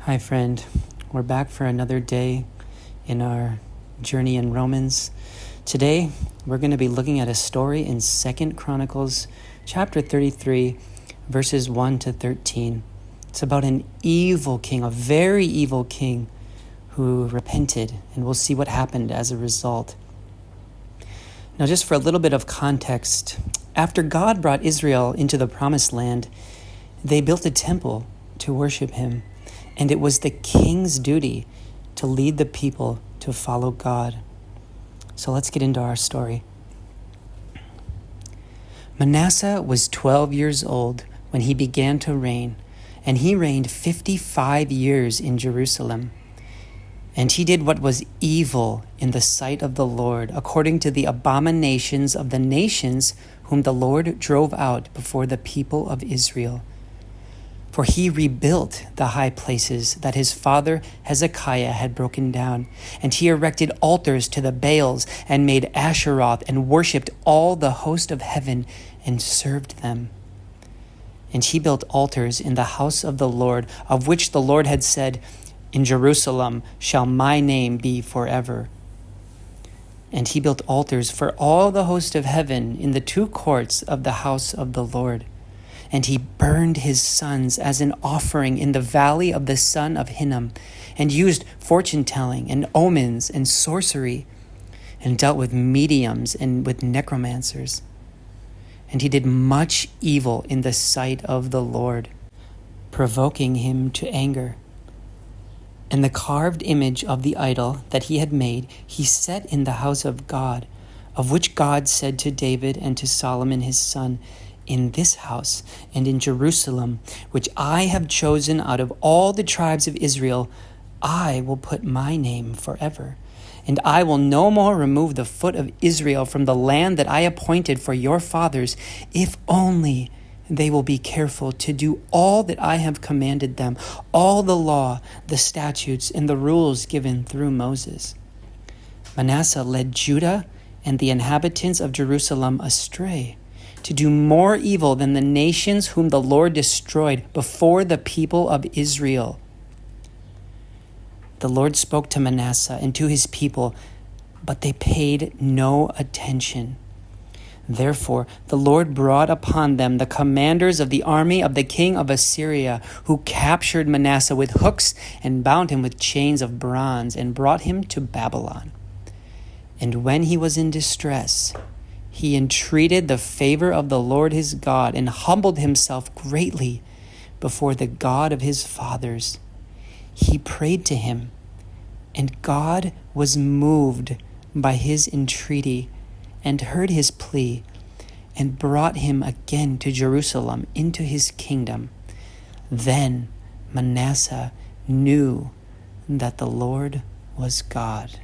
Hi, friend. We're back for another day in our journey in Romans. Today, we're going to be looking at a story in 2 Chronicles chapter 33, verses 1 to 13. It's about an evil king, a very evil king who repented, and we'll see what happened as a result. Now, just for a little bit of context, after God brought Israel into the promised land, they built a temple to worship him. And it was the king's duty to lead the people to follow God. So let's get into our story. Manasseh was 12 years old when he began to reign, and he reigned 55 years in Jerusalem. And he did what was evil in the sight of the Lord, according to the abominations of the nations whom the Lord drove out before the people of Israel. For he rebuilt the high places that his father Hezekiah had broken down, and he erected altars to the Baals and made Asheroth and worshipped all the host of heaven and served them. And he built altars in the house of the Lord, of which the Lord had said, "In Jerusalem shall my name be forever." And he built altars for all the host of heaven in the two courts of the house of the Lord. And he burned his sons as an offering in the valley of the son of Hinnom, and used fortune-telling and omens and sorcery, and dealt with mediums and with necromancers. And he did much evil in the sight of the Lord, provoking him to anger. And the carved image of the idol that he had made, he set in the house of God, of which God said to David and to Solomon his son, "In this house and in Jerusalem, which I have chosen out of all the tribes of Israel, I will put my name forever. And I will no more remove the foot of Israel from the land that I appointed for your fathers, if only they will be careful to do all that I have commanded them, all the law, the statutes, and the rules given through Moses." Manasseh led Judah and the inhabitants of Jerusalem astray, to do more evil than the nations whom the Lord destroyed before the people of Israel. The Lord spoke to Manasseh and to his people, but they paid no attention. Therefore, the Lord brought upon them the commanders of the army of the king of Assyria, who captured Manasseh with hooks and bound him with chains of bronze and brought him to Babylon. And when he was in distress, he entreated the favor of the Lord his God and humbled himself greatly before the God of his fathers. He prayed to him, and God was moved by his entreaty and heard his plea and brought him again to Jerusalem into his kingdom. Then Manasseh knew that the Lord was God.